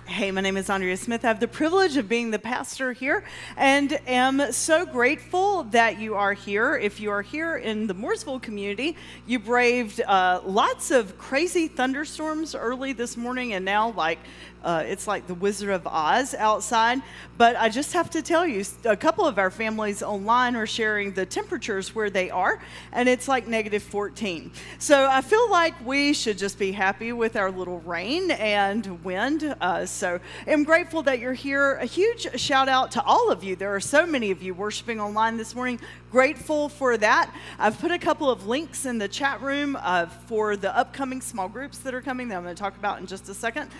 Hey, my name is Andrea Smith. I have the privilege of being the pastor here and am so grateful that you are here. If you are here in the Mooresville community, you braved lots of crazy thunderstorms early this morning, and now it's like the Wizard of Oz outside. But I just have to tell you, a couple of our families online are sharing the temperatures where they are, and it's like -14. So I feel like we should just be happy with our little rain and wind. So I'm grateful that you're here. A huge shout out to all of you. There are so many of you worshiping online this morning. Grateful for that. I've put a couple of links in the chat room for the upcoming small groups that are coming that I'm going to talk about in just a second.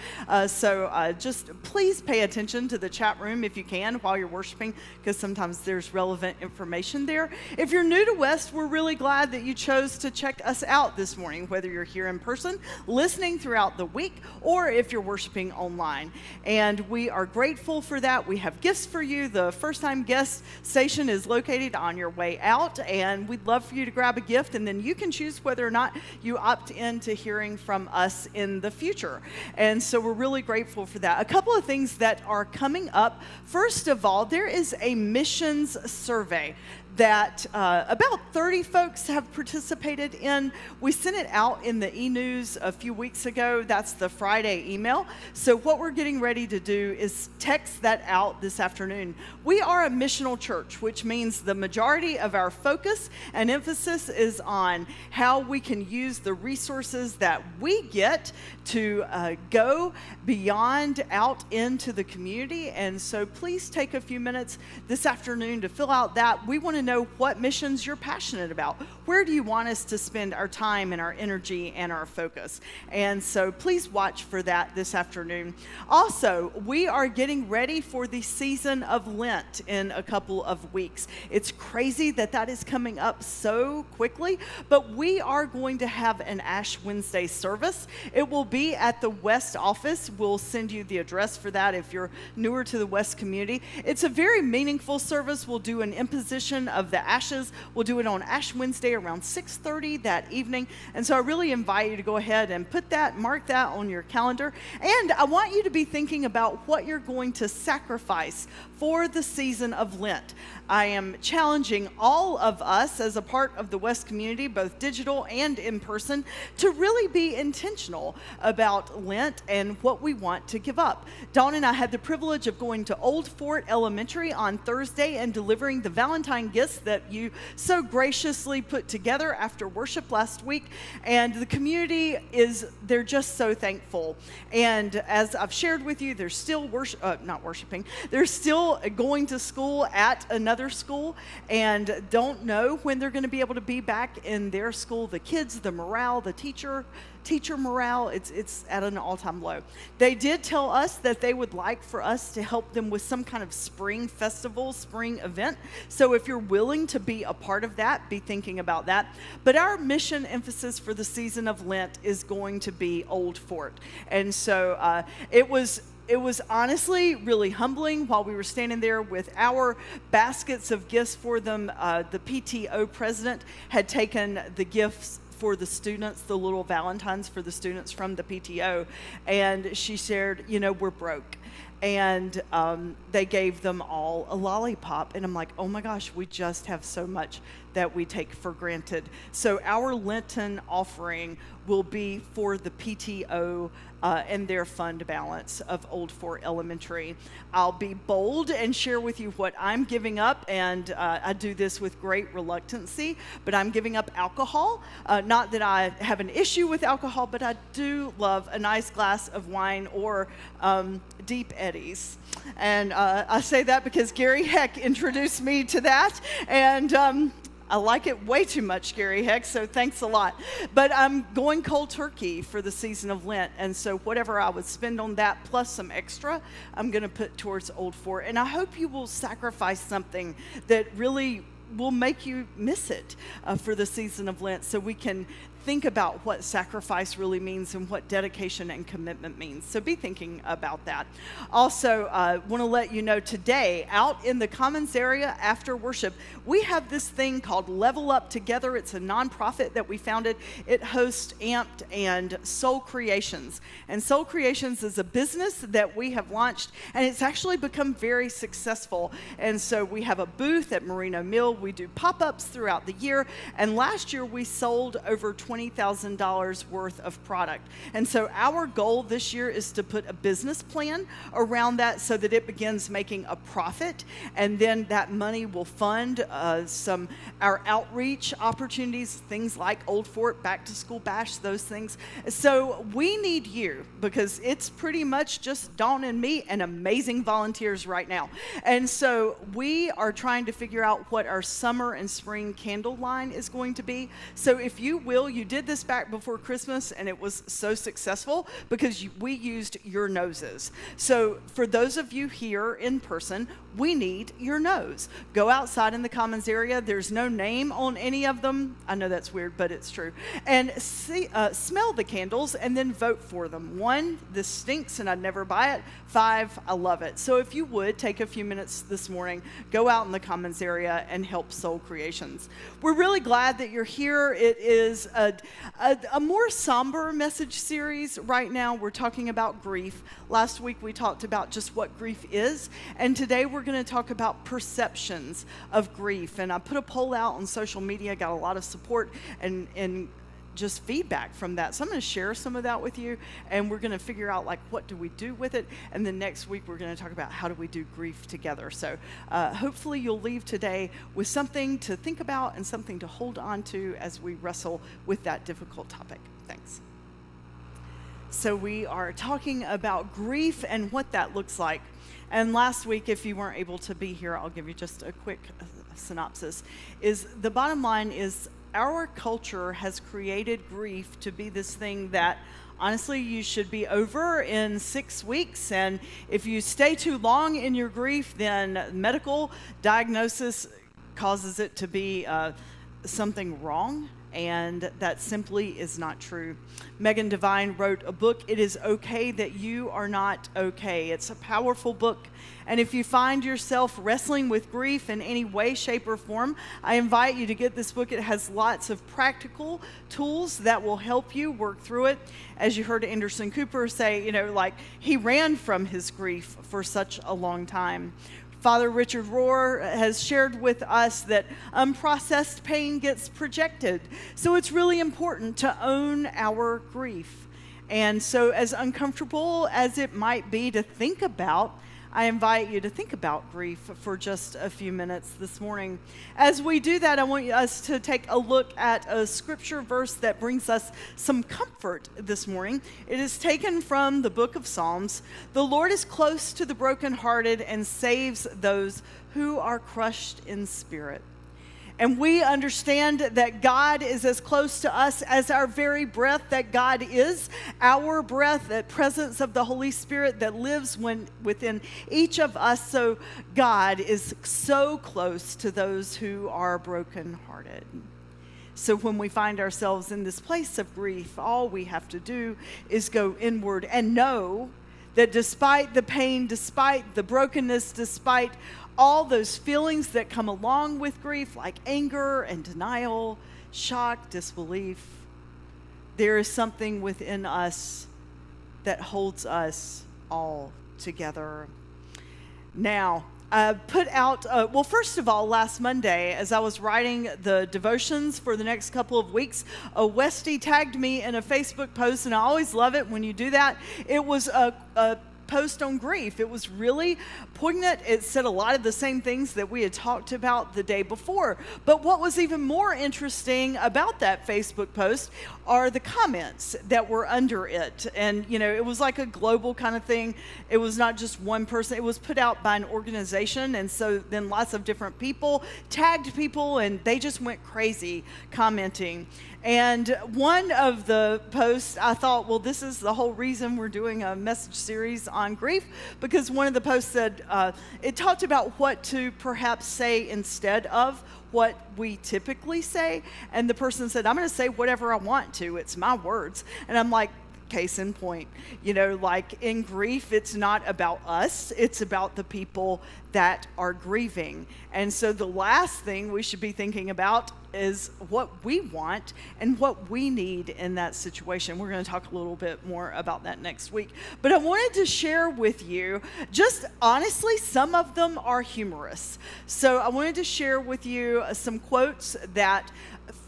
So just please pay attention to the chat room if you can while you're worshiping, because sometimes there's relevant information there. If you're new to West, we're really glad that you chose to check us out this morning, whether you're here in person, listening throughout the week, or if you're worshiping online. And we are grateful for that. We have gifts for you. The first time guest station is located on your way out, and we'd love for you to grab a gift, and then you can choose whether or not you opt into hearing from us in the future. And so we're really grateful for that. A couple of things that are coming up. First of all, there is a missions survey that about 30 folks have participated in. We sent it out in the e-news a few weeks ago. That's the Friday email. So what we're getting ready to do is text that out this afternoon. We are a missional church, which means the majority of our focus and emphasis is on how we can use the resources that we get to go beyond out into the community. And so please take a few minutes this afternoon to fill out that. We want to know what missions you're passionate about. Where do you want us to spend our time and our energy and our focus? And so please watch for that this afternoon. Also, we are getting ready for the season of Lent in a couple of weeks. It's crazy that that is coming up so quickly, but we are going to have an Ash Wednesday service. It will be at the West office. We'll send you the address for that if you're newer to the West community. It's a very meaningful service. We'll do an imposition of the ashes. We'll do it on Ash Wednesday around 6:30 that evening. And so I really invite you to go ahead and mark that on your calendar. And I want you to be thinking about what you're going to sacrifice for the season of Lent. I am challenging all of us as a part of the West community, both digital and in person, to really be intentional about Lent and what we want to give up. Dawn and I had the privilege of going to Old Fort Elementary on Thursday and delivering the Valentine gifts that you so graciously put together after worship last week. And the community they're just so thankful. And as I've shared with you, they're still not worshiping. They're still going to school at another school and don't know when they're going to be able to be back in their school. The kids, the morale, the teacher morale, it's at an all-time low. They did tell us that they would like for us to help them with some kind of spring festival, spring event. So if you're willing to be a part of that, be thinking about that. But our mission emphasis for the season of Lent is going to be Old Fort. And so it was honestly really humbling while we were standing there with our baskets of gifts for them. The PTO president had taken the gifts for the students, the little Valentines for the students from the PTO, and she shared, we're broke. And they gave them all a lollipop. And I'm like, oh my gosh, we just have so much that we take for granted. So our Lenten offering will be for the PTO and their fund balance of Old Fort Elementary. I'll be bold and share with you what I'm giving up, and I do this with great reluctancy, but I'm giving up alcohol. Not that I have an issue with alcohol, but I do love a nice glass of wine or Deep Eddies. And I say that because Gary Heck introduced me to that, and I like it way too much, Gary Heck, so thanks a lot. But I'm going cold turkey for the season of Lent, and so whatever I would spend on that plus some extra, I'm going to put towards Old Fort. And I hope you will sacrifice something that really will make you miss it for the season of Lent, so we can think about what sacrifice really means and what dedication and commitment means. So be thinking about that. Also, want to let you know today, out in the Commons area after worship, we have this thing called Level Up Together. It's a nonprofit that we founded. It hosts Amped and Soul Creations. And Soul Creations is a business that we have launched, and it's actually become very successful. And so we have a booth at Merino Mill. We do pop-ups throughout the year. And last year we sold over $20,000 worth of product. And so our goal this year is to put a business plan around that so that it begins making a profit, and then that money will fund our outreach opportunities, things like Old Fort, Back to School Bash, those things. So we need you, because it's pretty much just Dawn and me and amazing volunteers right now. And so we are trying to figure out what our summer and spring candle line is going to be. So if you will, you did this back before Christmas, and it was so successful because we used your noses. So for those of you here in person, we need your nose. Go outside in the Commons area. There's no name on any of them. I know that's weird, but it's true. And smell the candles and then vote for them. 1, this stinks and I'd never buy it. 5, I love it. So if you would take a few minutes this morning, go out in the Commons area and help Soul Creations. We're really glad that you're here. It is a more somber message series right now. We're talking about grief. Last week we talked about just what grief is, and today we're going to talk about perceptions of grief. And I put a poll out on social media, got a lot of support and just feedback from that. So I'm going to share some of that with you, and we're going to figure out like what do we do with it, and then next week we're going to talk about how do we do grief together. So hopefully you'll leave today with something to think about and something to hold on to as we wrestle with that difficult topic. Thanks. So we are talking about grief and what that looks like. And last week, if you weren't able to be here, I'll give you just a quick synopsis. The bottom line is our culture has created grief to be this thing that honestly you should be over in 6 weeks. And if you stay too long in your grief, then medical diagnosis causes it to be something wrong. And that simply is not true. Megan Devine wrote a book, It Is Okay That You Are Not Okay. It's a powerful book. And if you find yourself wrestling with grief in any way, shape, or form, I invite you to get this book. It has lots of practical tools that will help you work through it. As you heard Anderson Cooper say, he ran from his grief for such a long time. Father Richard Rohr has shared with us that unprocessed pain gets projected. So it's really important to own our grief. And so as uncomfortable as it might be to think about, I invite you to think about grief for just a few minutes this morning. As we do that, I want us to take a look at a scripture verse that brings us some comfort this morning. It is taken from the book of Psalms. The Lord is close to the brokenhearted and saves those who are crushed in spirit. And we understand that God is as close to us as our very breath, that God is our breath, that presence of the Holy Spirit that lives within each of us. So God is so close to those who are brokenhearted. So when we find ourselves in this place of grief, all we have to do is go inward and know that despite the pain, despite the brokenness, despite all those feelings that come along with grief, like anger and denial, shock, disbelief, there is something within us that holds us all together. Now, I put out, first of all, last Monday, as I was writing the devotions for the next couple of weeks, Westy tagged me in a Facebook post, and I always love it when you do that. It was a post on grief. It was really poignant. It said a lot of the same things that we had talked about the day before. But what was even more interesting about that Facebook post are the comments that were under it. And, it was like a global kind of thing. It was not just one person. It was put out by an organization. And so then lots of different people tagged people, and they just went crazy commenting. And one of the posts, I thought, well, this is the whole reason we're doing a message series on grief, because one of the posts said, it talked about what to perhaps say instead of what we typically say. And the person said, I'm going to say whatever I want to. It's my words. And I'm like, case in point, like in grief, it's not about us, it's about the people that are grieving. And so the last thing we should be thinking about is what we want and what we need in that situation. We're going to talk a little bit more about that next week. But I wanted to share with you, just honestly, some of them are humorous. So I wanted to share with you some quotes that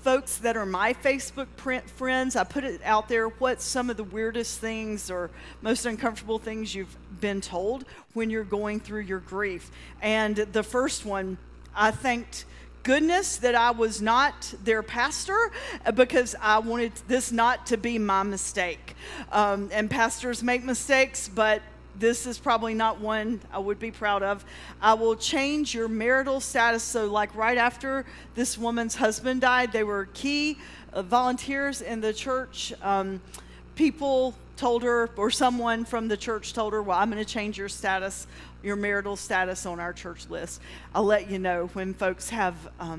folks that are my Facebook friends, I put it out there, what's some of the weirdest things or most uncomfortable things you've been told when you're going through your grief. And the first one, I thanked goodness that I was not their pastor, because I wanted this not to be my mistake. And pastors make mistakes, but this is probably not one I would be proud of. I will change your marital status. So like right after this woman's husband died, they were key volunteers in the church. People told her, or someone from the church told her, well, I'm going to change your status, your marital status on our church list. I'll let you know when folks have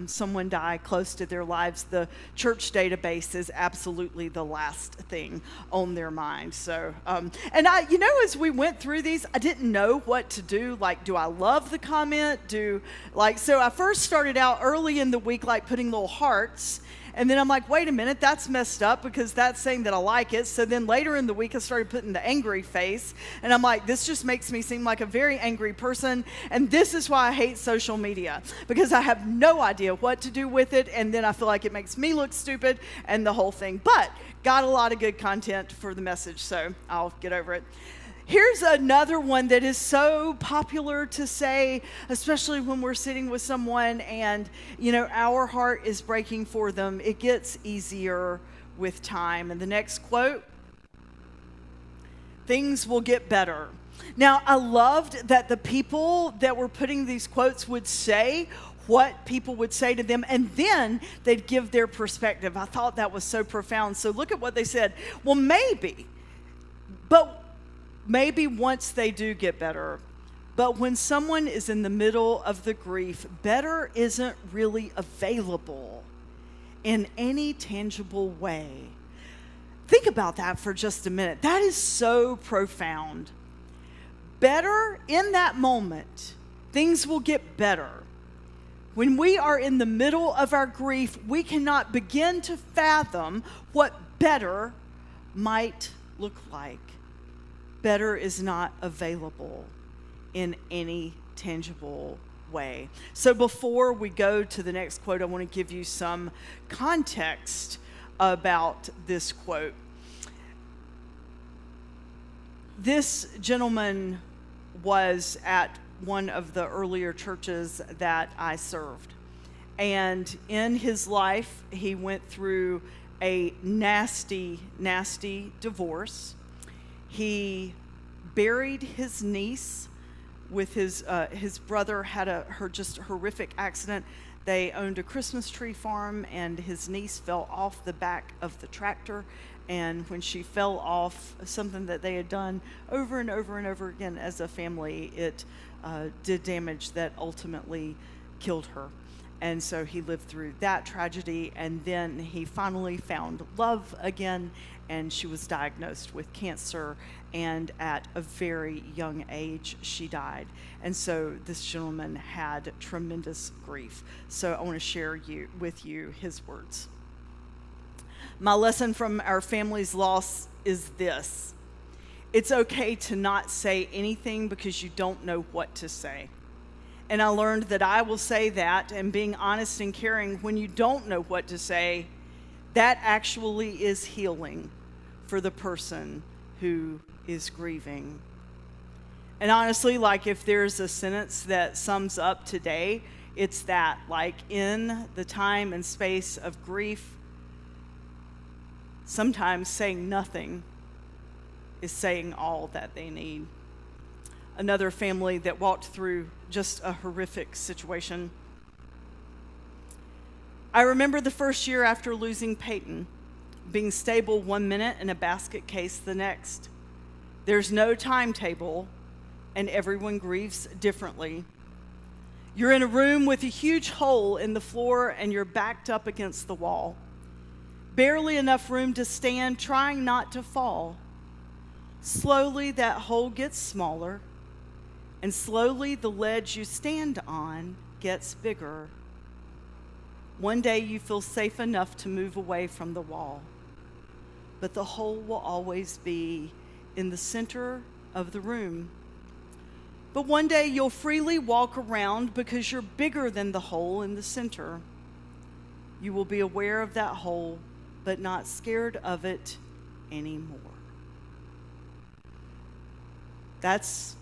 someone die close to their lives, the church database is absolutely the last thing on their mind. So, and I, as we went through these, I didn't know what to do. Like, do I love the comment? So I first started out early in the week, like putting little hearts. And then I'm like, wait a minute, that's messed up because that's saying that I like it. So then later in the week, I started putting the angry face. And I'm like, this just makes me seem like a very angry person. And this is why I hate social media, because I have no idea what to do with it. And then I feel like it makes me look stupid and the whole thing. But got a lot of good content for the message, so I'll get over it. Here's another one that is so popular to say, especially when we're sitting with someone and, our heart is breaking for them. It gets easier with time. And the next quote, things will get better. Now, I loved that the people that were putting these quotes would say what people would say to them, and then they'd give their perspective. I thought that was so profound. So look at what they said. Well, maybe once they do get better, but when someone is in the middle of the grief, better isn't really available in any tangible way. Think about that for just a minute. That is so profound. Better in that moment, things will get better. When we are in the middle of our grief, we cannot begin to fathom what better might look like. Better is not available in any tangible way. So before we go to the next quote, I want to give you some context about this quote. This gentleman was at one of the earlier churches that I served. And in his life, he went through a nasty, nasty divorce. He buried his niece with his brother had her just horrific accident. They owned a Christmas tree farm, and his niece fell off the back of the tractor. And when she fell off, something that they had done over and over and over again as a family, it did damage that ultimately killed her. And so he lived through that tragedy, and then he finally found love again, and she was diagnosed with cancer, and at a very young age, she died. And so this gentleman had tremendous grief. So I want to share with you his words. My lesson from our family's loss is this: it's okay to not say anything because you don't know what to say. And I learned that I will say that, and being honest and caring when you don't know what to say, that actually is healing for the person who is grieving. And honestly, like if there's a sentence that sums up today, it's that, like in the time and space of grief, sometimes saying nothing is saying all that they need. Another family that walked through just a horrific situation. I remember the first year after losing Peyton, being stable one minute and a basket case the next. There's no timetable, and everyone grieves differently. You're in a room with a huge hole in the floor, and you're backed up against the wall. Barely enough room to stand, trying not to fall. Slowly, that hole gets smaller, and slowly the ledge you stand on gets bigger. One day you feel safe enough to move away from the wall, but the hole will always be in the center of the room. But one day you'll freely walk around because you're bigger than the hole in the center. You will be aware of that hole, but not scared of it anymore. That's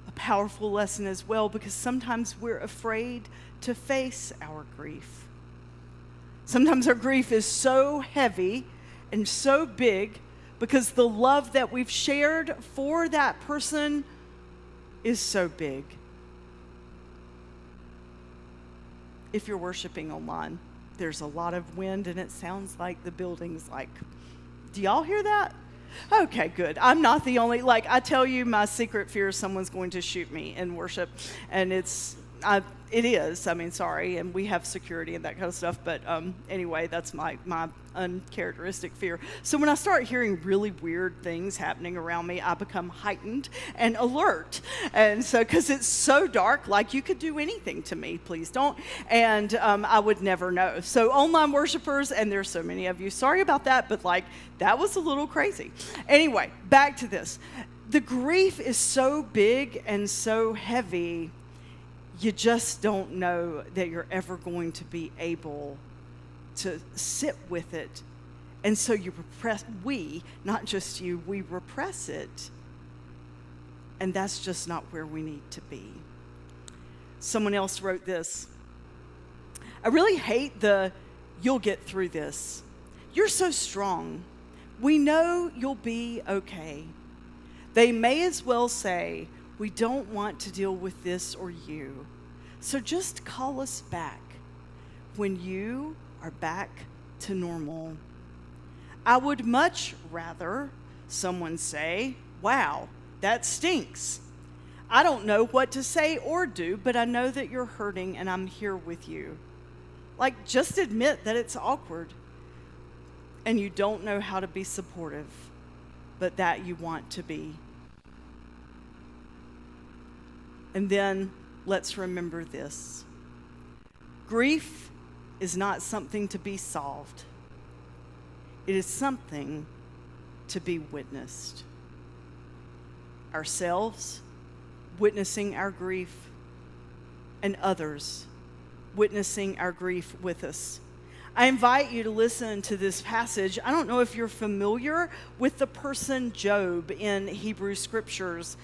a powerful lesson as well, because sometimes we're afraid to face our grief. Sometimes our grief is so heavy and so big because the love that we've shared for that person is so big. If you're worshiping online, there's a lot of wind and it sounds like the building's like, do y'all hear that? Okay, good. I'm not the only, I tell you, my secret fear is someone's going to shoot me in worship, and it is. I mean, sorry, and we have security and that kind of stuff, but anyway, that's my uncharacteristic fear. So when I start hearing really weird things happening around me, I become heightened and alert. And so, because it's so dark, you could do anything to me, please don't. And I would never know. So online worshipers, and there's so many of you, sorry about that, but that was a little crazy. Anyway, back to this. The grief is so big and so heavy, you just don't know that you're ever going to be able to sit with it. And so you repress, not just you, we repress it. And that's just not where we need to be. Someone else wrote this. I really hate you'll get through this. You're so strong. We know you'll be okay. They may as well say, we don't want to deal with this or you. So just call us back when you are back to normal. I would much rather someone say, wow, that stinks. I don't know what to say or do, but I know that you're hurting and I'm here with you. Just admit that it's awkward and you don't know how to be supportive, but that you want to be. And then let's remember this. Grief is not something to be solved. It is something to be witnessed. Ourselves witnessing our grief, and others witnessing our grief with us. I invite you to listen to this passage. I don't know if you're familiar with the person Job in Hebrew scriptures.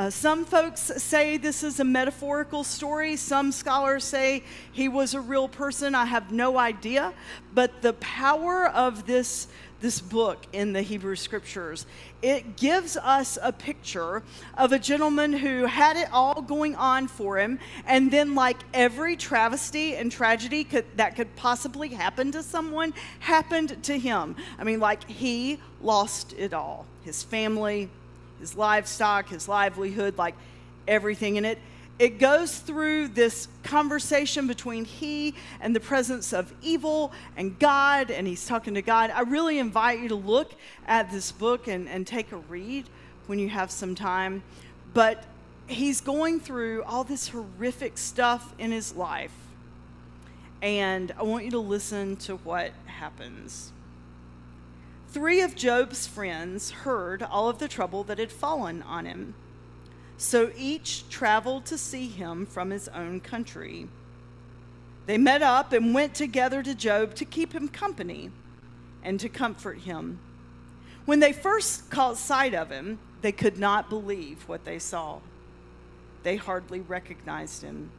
Some folks say this is a metaphorical story. Some scholars say he was a real person. I have no idea. But the power of this book in the Hebrew scriptures, it gives us a picture of a gentleman who had it all going on for him, and then every travesty and tragedy that could possibly happen to someone happened to him. I mean, he lost it all. His family, his livestock, his livelihood, everything in it. It goes through this conversation between he and the presence of evil and God, and he's talking to God. I really invite you to look at this book and take a read when you have some time. But he's going through all this horrific stuff in his life, and I want you to listen to what happens. 3 of Job's friends heard all of the trouble that had fallen on him. So each traveled to see him from his own country. They met up and went together to Job to keep him company and to comfort him. When they first caught sight of him, they could not believe what they saw. They hardly recognized him.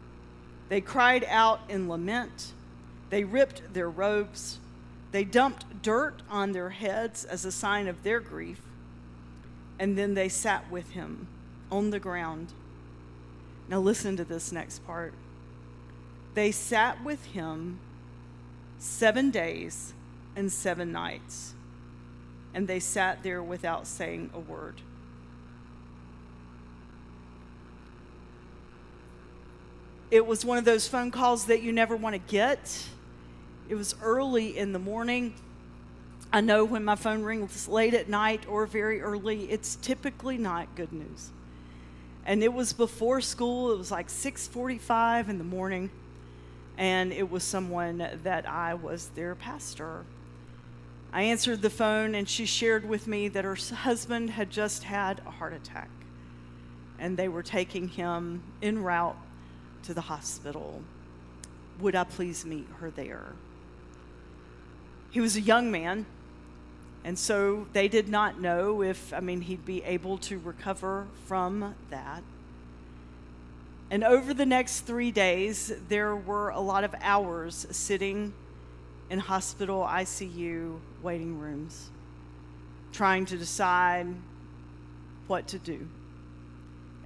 They cried out in lament. They ripped their robes. They dumped dirt on their heads as a sign of their grief. And then they sat with him on the ground. Now listen to this next part. They sat with him 7 days and 7 nights. and they sat there without saying a word. It was one of those phone calls that you never want to get. It was early in the morning. I know when my phone rings late at night or very early, it's typically not good news. And it was before school. It was like 6:45 in the morning, and it was someone that I was their pastor. I answered the phone, and she shared with me that her husband had just had a heart attack, and they were taking him en route to the hospital. Would I please meet her there? He was a young man, and so they did not know if, he'd be able to recover from that. And over the next 3 days, there were a lot of hours sitting in hospital ICU waiting rooms, trying to decide what to do.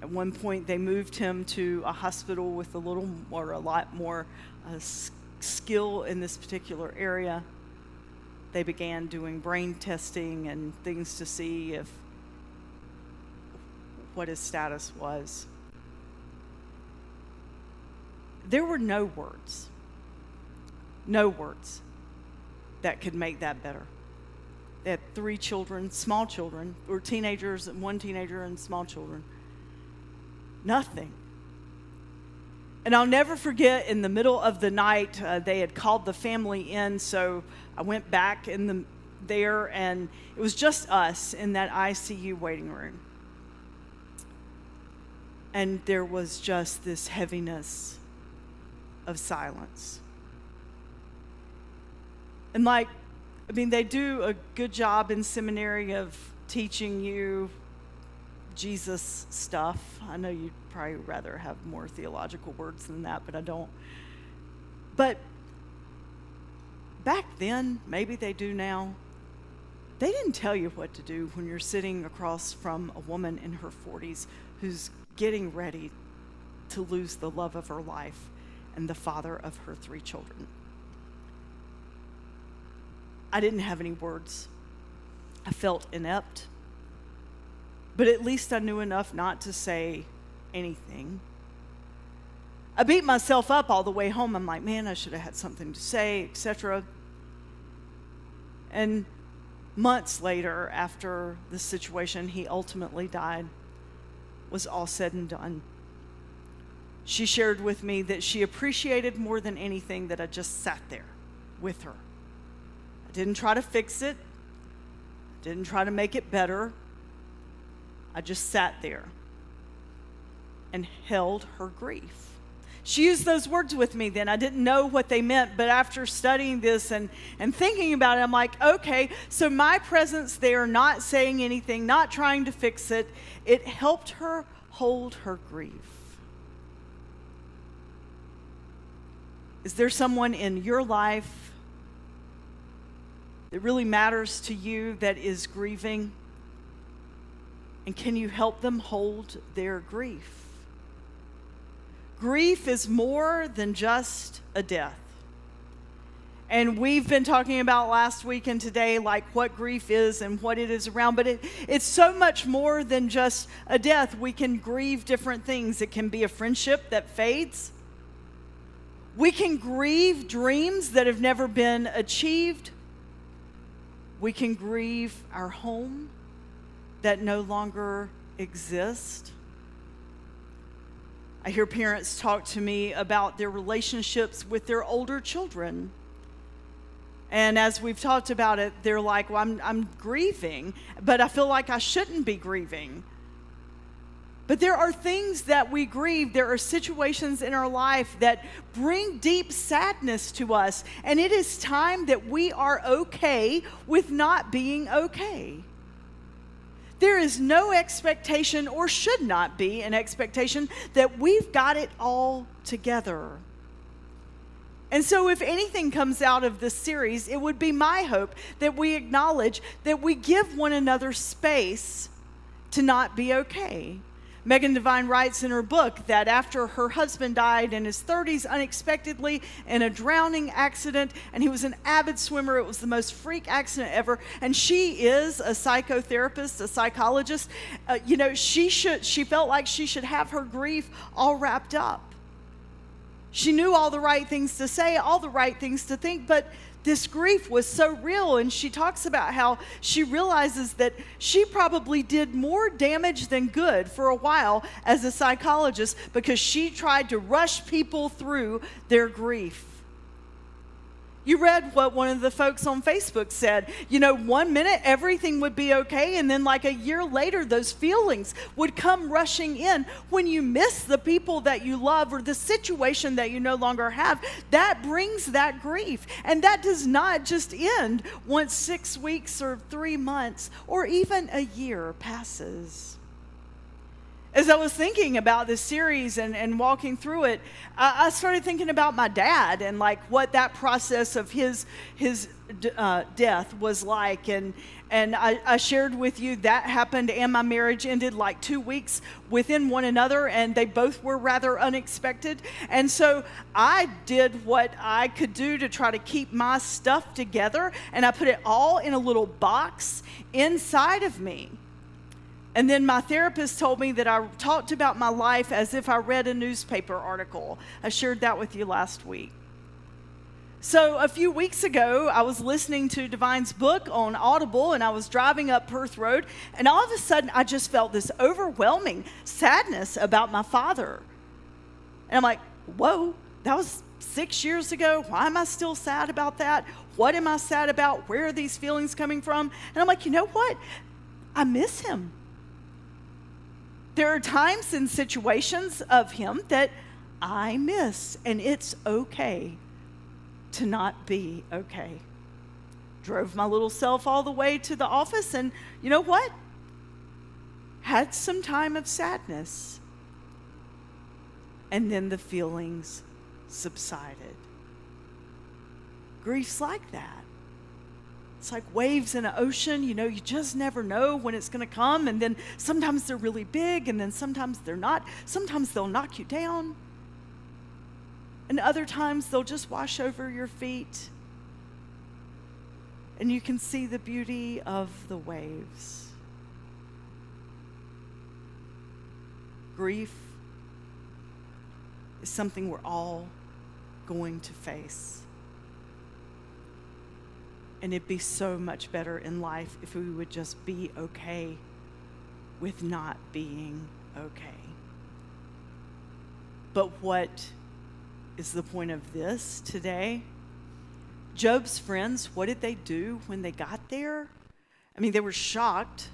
At one point, they moved him to a hospital with a lot more skill in this particular area. They began doing brain testing and things to see what his status was. There were no words that could make that better. They had 3 children, small children, or teenagers, and 1 teenager and small children. Nothing. And I'll never forget, in the middle of the night, they had called the family in, so I went back there, and it was just us in that ICU waiting room. And there was just this heaviness of silence. And they do a good job in seminary of teaching you Jesus stuff. I know you'd probably rather have more theological words than that, but I don't. But back then, maybe they do now, they didn't tell you what to do when you're sitting across from a woman in her 40s who's getting ready to lose the love of her life and the father of her 3 children. I didn't have any words. I felt inept. But at least I knew enough not to say anything. I beat myself up all the way home. I'm like, man, I should have had something to say, etc. And months later, after the situation, he ultimately died, was all said and done. She shared with me that she appreciated more than anything that I just sat there with her. I didn't try to fix it. I didn't try to make it better. I just sat there and held her grief. She used those words with me then. I didn't know what they meant, but after studying this and thinking about it, I'm like, okay, so my presence there, not saying anything, not trying to fix it, it helped her hold her grief. Is there someone in your life that really matters to you that is grieving? And can you help them hold their grief? Grief is more than just a death. And we've been talking about last week and today, what grief is and what it is around. But it's so much more than just a death. We can grieve different things. It can be a friendship that fades. We can grieve dreams that have never been achieved. We can grieve our home that no longer exist. I hear parents talk to me about their relationships with their older children. And as we've talked about it, they're like, well, I'm grieving, but I feel like I shouldn't be grieving. But there are things that we grieve. There are situations in our life that bring deep sadness to us. And it is time that we are okay with not being okay. There is no expectation, or should not be an expectation, that we've got it all together. And so if anything comes out of this series, it would be my hope that we acknowledge that we give one another space to not be okay. Megan Devine writes in her book that after her husband died in his 30s unexpectedly in a drowning accident, and he was an avid swimmer, it was the most freak accident ever, and she is a psychotherapist, a psychologist, she felt like she should have her grief all wrapped up. She knew all the right things to say, all the right things to think, but this grief was so real, and she talks about how she realizes that she probably did more damage than good for a while as a psychologist because she tried to rush people through their grief. You read what one of the folks on Facebook said. 1 minute everything would be okay, and then like a year later, those feelings would come rushing in. When you miss the people that you love or the situation that you no longer have, that brings that grief. And that does not just end once 6 weeks or 3 months or even a year passes. As I was thinking about this series and walking through it, I started thinking about my dad and like what that process of his death was like. And I shared with you that happened, and my marriage ended like 2 weeks within one another, and they both were rather unexpected. And so I did what I could do to try to keep my stuff together, and I put it all in a little box inside of me. And then my therapist told me that I talked about my life as if I read a newspaper article. I shared that with you last week. So a few weeks ago, I was listening to Divine's book on Audible, and I was driving up Perth Road, and all of a sudden, I just felt this overwhelming sadness about my father. And I'm like, whoa, that was 6 years ago. Why am I still sad about that? What am I sad about? Where are these feelings coming from? And I'm like, you know what? I miss him. There are times and situations of him that I miss, and it's okay to not be okay. Drove my little self all the way to the office, and you know what? Had some time of sadness. And then the feelings subsided. Grief's like that. It's like waves in an ocean, you just never know when it's going to come, and then sometimes they're really big, and then sometimes they're not. Sometimes they'll knock you down, and other times they'll just wash over your feet, and you can see the beauty of the waves. Grief is something we're all going to face. And it'd be so much better in life if we would just be okay with not being okay. But what is the point of this today? Job's friends, what did they do when they got there? I mean, they were shocked.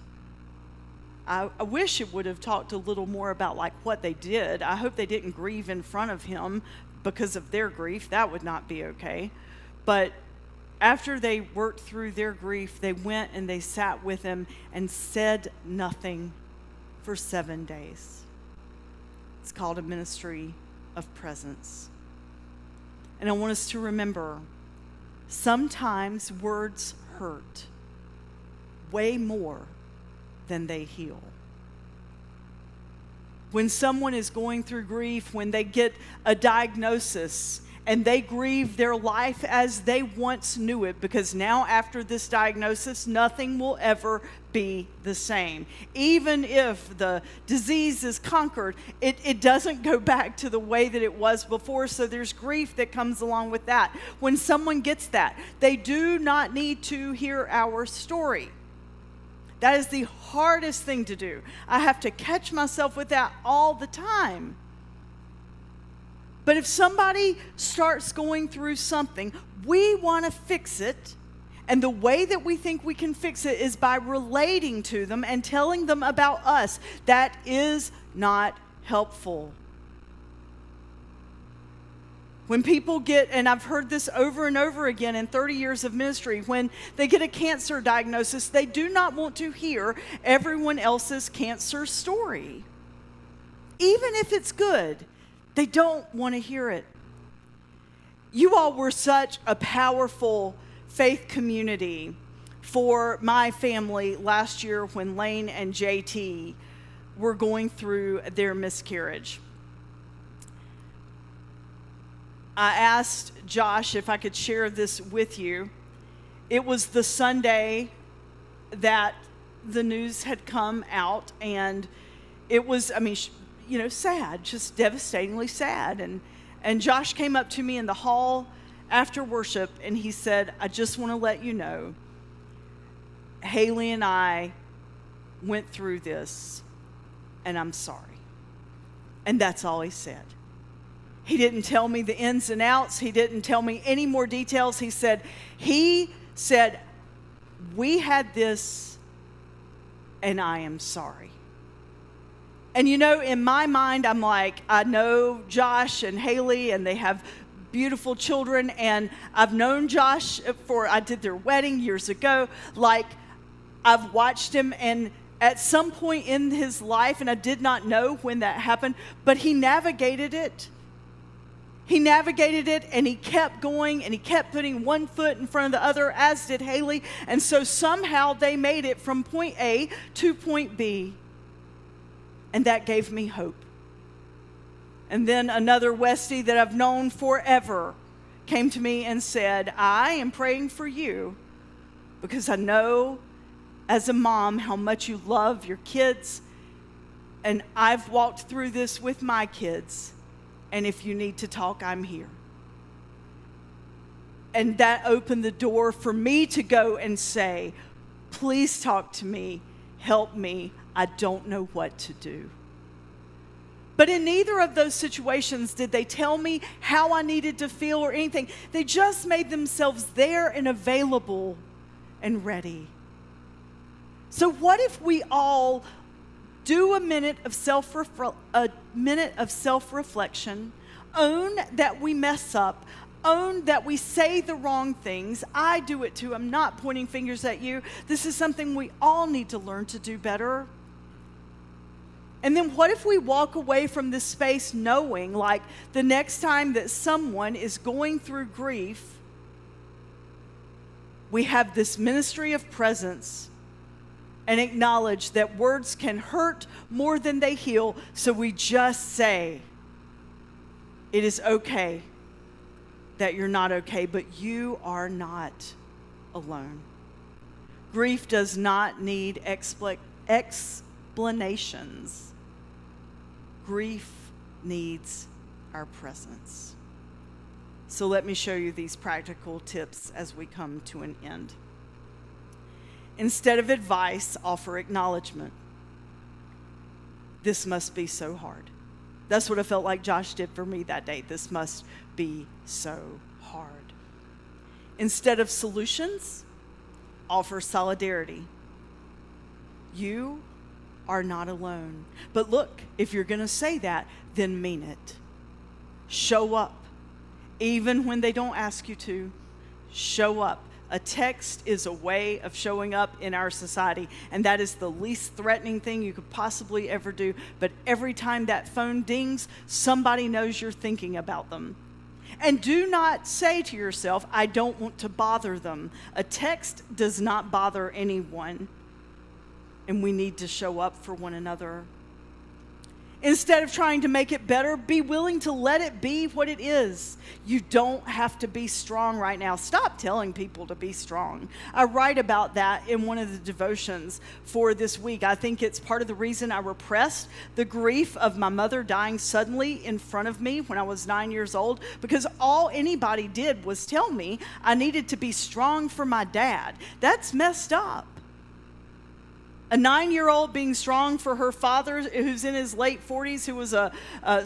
I wish it would have talked a little more about like what they did. I hope they didn't grieve in front of him because of their grief. That would not be okay. But after they worked through their grief, they went and they sat with him and said nothing for 7 days. It's called a ministry of presence. And I want us to remember, sometimes words hurt way more than they heal. When someone is going through grief, when they get a diagnosis, and they grieve their life as they once knew it, because now after this diagnosis, nothing will ever be the same. Even if the disease is conquered, it doesn't go back to the way that it was before, so there's grief that comes along with that. When someone gets that, they do not need to hear our story. That is the hardest thing to do. I have to catch myself with that all the time. But if somebody starts going through something, we want to fix it. And the way that we think we can fix it is by relating to them and telling them about us. That is not helpful. When people get, and I've heard this over and over again in 30 years of ministry, when they get a cancer diagnosis, they do not want to hear everyone else's cancer story. Even if it's good. They don't want to hear it. You all were such a powerful faith community for my family last year when Lane and JT were going through their miscarriage. I asked Josh if I could share this with you. It was the Sunday that the news had come out, and it was, sad, just devastatingly sad. And Josh came up to me in the hall after worship, and he said, I just want to let you know, Haley and I went through this, and I'm sorry. And that's all he said. He didn't tell me the ins and outs. He didn't tell me any more details. He said, we had this, and I am sorry. And in my mind, I'm like, I know Josh and Haley, and they have beautiful children, and I've known Josh I did their wedding years ago. Like, I've watched him, and at some point in his life, and I did not know when that happened, but he navigated it. He navigated it, and he kept going, and he kept putting one foot in front of the other, as did Haley. And so somehow they made it from point A to point B, and that gave me hope. And then another Westie that I've known forever came to me and said, I am praying for you because I know as a mom how much you love your kids, and I've walked through this with my kids. And if you need to talk, I'm here. And that opened the door for me to go and say, please talk to me, help me, I don't know what to do. But in neither of those situations did they tell me how I needed to feel or anything. They just made themselves there and available and ready. So what if we all do a minute of self-reflection, own that we mess up, own that we say the wrong things. I do it too. I'm not pointing fingers at you. This is something we all need to learn to do better. And then what if we walk away from this space knowing, like, the next time that someone is going through grief, we have this ministry of presence and acknowledge that words can hurt more than they heal, so we just say, it is okay that you're not okay, but you are not alone. Grief does not need explanations. Grief needs our presence. So let me show you these practical tips as we come to an end. Instead of advice, offer acknowledgement. This must be so hard. That's what I felt like Josh did for me that day. This must be so hard. Instead of solutions, offer solidarity. You are not alone. But look, if you're going to say that, then mean it. Show up. Even when they don't ask you to, show up. A text is a way of showing up in our society, and that is the least threatening thing you could possibly ever do. But every time that phone dings, somebody knows you're thinking about them. And do not say to yourself, I don't want to bother them. A text does not bother anyone, and we need to show up for one another. Instead of trying to make it better, be willing to let it be what it is. You don't have to be strong right now. Stop telling people to be strong. I write about that in one of the devotions for this week. I think it's part of the reason I repressed the grief of my mother dying suddenly in front of me when I was 9 years old, because all anybody did was tell me I needed to be strong for my dad. That's messed up. A 9-year-old being strong for her father, who's in his late 40s, who was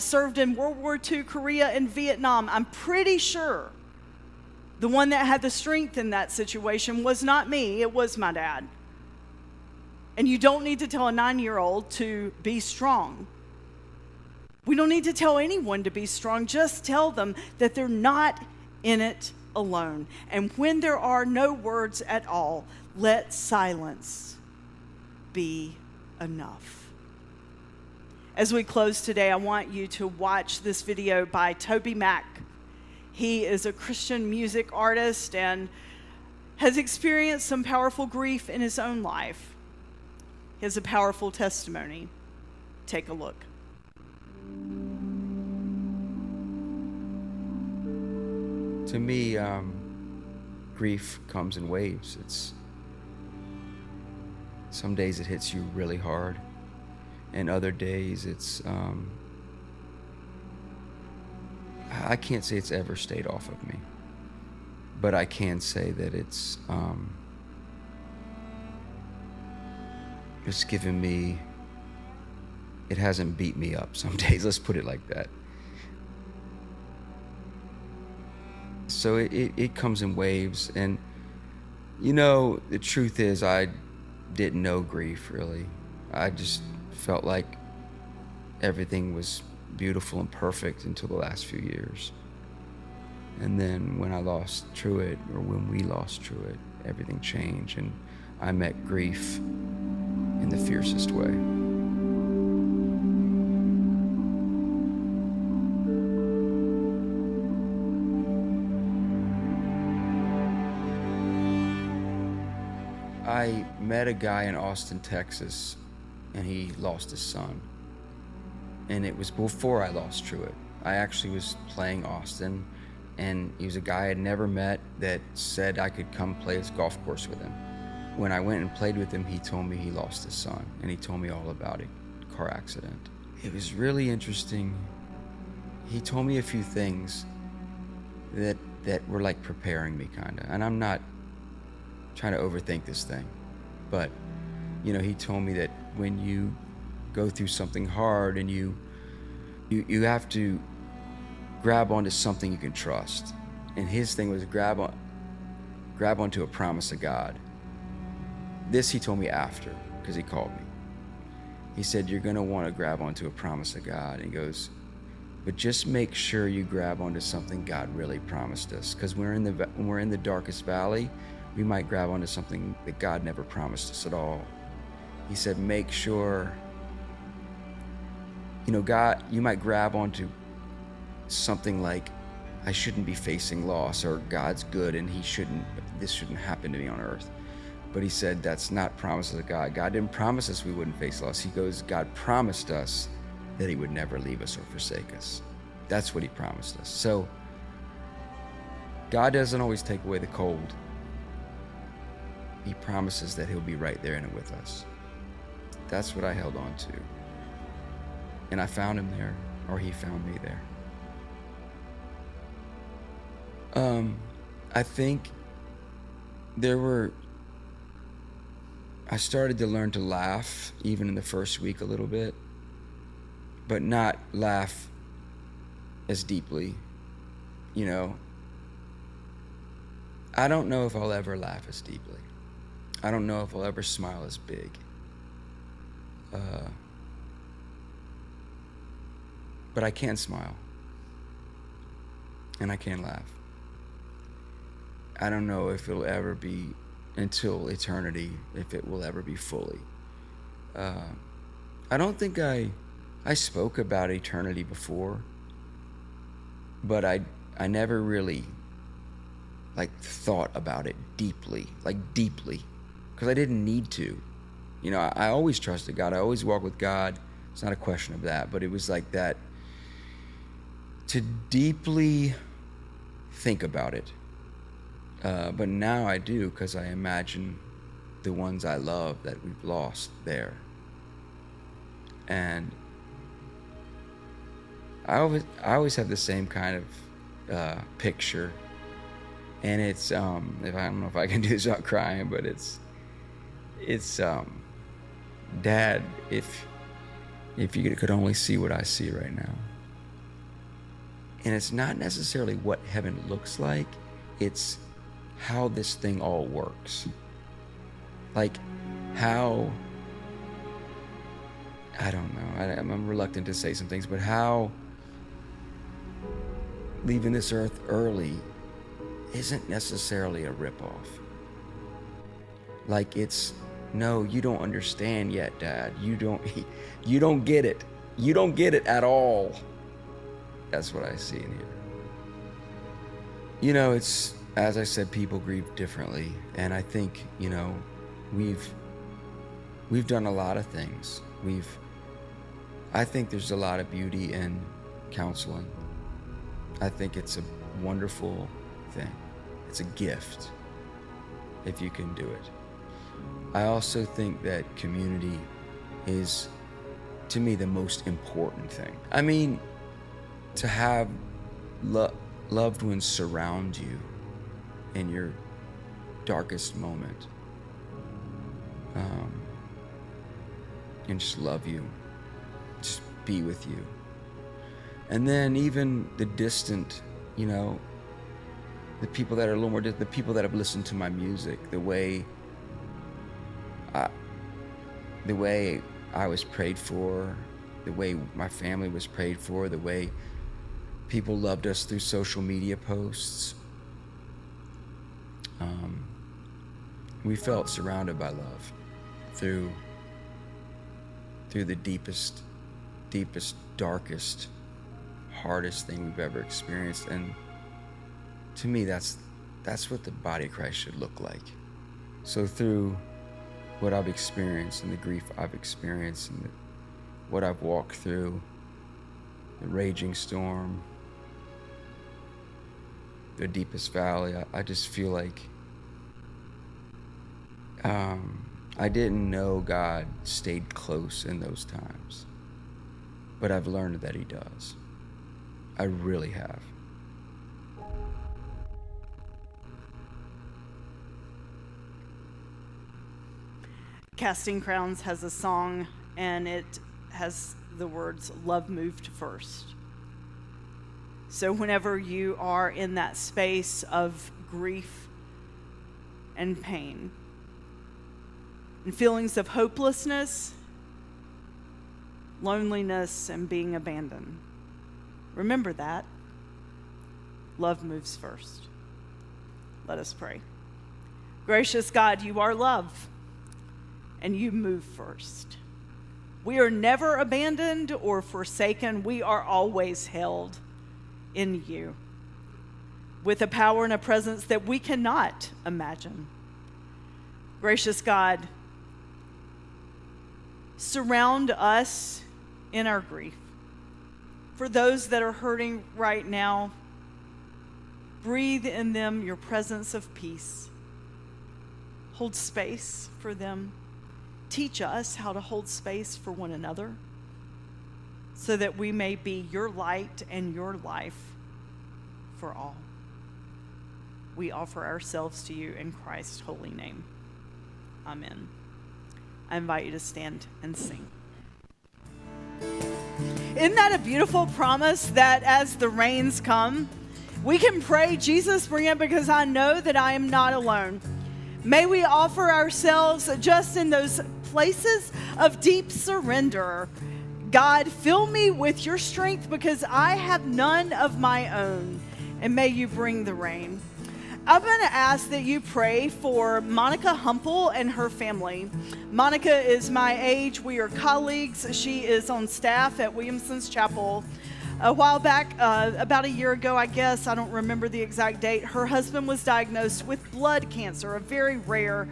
served in World War II, Korea, and Vietnam. I'm pretty sure the one that had the strength in that situation was not me, it was my dad. And you don't need to tell a 9-year-old to be strong. We don't need to tell anyone to be strong. Just tell them that they're not in it alone. And when there are no words at all, let silence be enough. As we close today, I want you to watch this video by Toby Mac. He is a Christian music artist and has experienced some powerful grief in his own life. He has a powerful testimony. take a look. To me, grief comes in waves. Some days it hits you really hard, and other days I can't say it's ever stayed off of me, but I can say that it's given me, it hasn't beat me up some days, let's put it like that. So it comes in waves, and the truth is I didn't know grief really. I just felt like everything was beautiful and perfect until the last few years. And then when I lost Truett, or when we lost Truett, everything changed, and I met grief in the fiercest way. I met a guy in Austin, Texas, and he lost his son. And it was before I lost Truett. I actually was playing Austin, and he was a guy I'd never met that said I could come play his golf course with him. When I went and played with him, he told me he lost his son, and he told me all about it, car accident. It was really interesting. He told me a few things that were like preparing me, kinda. And I'm not trying to overthink this thing, but he told me that when you go through something hard and you have to grab onto something you can trust, and his thing was grab onto a promise of God. This he told me after, because he called me. He said, you're going to want to grab onto a promise of God. And he goes, but just make sure you grab onto something God really promised us, because when we're in the darkest valley, we might grab onto something that God never promised us at all. He said, make sure, God, you might grab onto something like, I shouldn't be facing loss, or God's good and this shouldn't happen to me on earth. But he said, that's not promises of God. God didn't promise us we wouldn't face loss. He goes, God promised us that he would never leave us or forsake us. That's what he promised us. So God doesn't always take away the cold. He promises that he'll be right there in it with us. That's what I held on to. And I found him there, or he found me there. I think I started to learn to laugh even in the first week a little bit, but not laugh as deeply. I don't know if I'll ever laugh as deeply. I don't know if I'll ever smile as big. But I can smile. And I can laugh. I don't know if it'll ever be until eternity, if it will ever be fully. I don't think I spoke about eternity before, but I never really thought about it deeply, because I didn't need to. I always trusted God. I always walked with God. It's not a question of that, but it was like that, to deeply think about it. But now I do, because I imagine the ones I love that we've lost there. And I always have the same kind of picture. And it's if I don't know if I can do this without crying, but it's Dad, if you could only see what I see right now. And it's not necessarily what heaven looks like, it's how this thing all works. How, I don't know, I'm reluctant to say some things, but how leaving this earth early isn't necessarily a ripoff. No, you don't understand yet, Dad. You don't get it. You don't get it at all. That's what I see in here. It's, as I said, people grieve differently. And I think, we've done a lot of things. I think there's a lot of beauty in counseling. I think it's a wonderful thing. It's a gift if you can do it. I also think that community is, to me, the most important thing. I mean, to have loved ones surround you in your darkest moment, and just love you, just be with you. And then even the distant, the people that are a little more distant, the people that have listened to my music, the way I was prayed for, the way my family was prayed for, the way people loved us through social media posts. We felt surrounded by love through the deepest, darkest, hardest thing we've ever experienced. And to me, that's what the body of Christ should look like. So through what I've experienced and the grief I've experienced and what I've walked through, the raging storm, the deepest valley, I just feel like I didn't know God stayed close in those times, but I've learned that He does. I really have. Casting Crowns has a song, and it has the words, "Love moved first." So whenever you are in that space of grief and pain and feelings of hopelessness, loneliness, and being abandoned, remember that love moves first. Let us pray. Gracious God, you are love, and you move first. We are never abandoned or forsaken. We are always held in you with a power and a presence that we cannot imagine. Gracious God, surround us in our grief. For those that are hurting right now, breathe in them your presence of peace. Hold space for them. Teach us how to hold space for one another so that we may be your light and your life for all. We offer ourselves to you in Christ's holy name. Amen. I invite you to stand and sing. Isn't that a beautiful promise that as the rains come, we can pray, Jesus, bring it because I know that I am not alone. May we offer ourselves just in those places of deep surrender. God, fill me with your strength because I have none of my own, and may you bring the rain. I'm going to ask that you pray for Monica Humple and her family. Monica is my age. We are colleagues. She is on staff at Williamson's Chapel. A while back, about a year ago, I guess, I don't remember the exact date, her husband was diagnosed with blood cancer, a very rare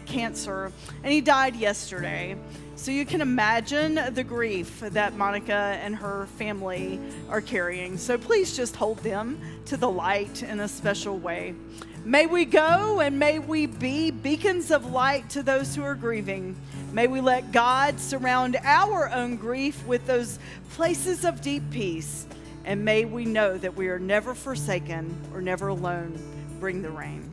cancer, and he died yesterday. So you can imagine the grief that Monica and her family are carrying. So please just hold them to the light in a special way. May we go and may we be beacons of light to those who are grieving. May we let God surround our own grief with those places of deep peace. And may we know that we are never forsaken or never alone. Bring the rain.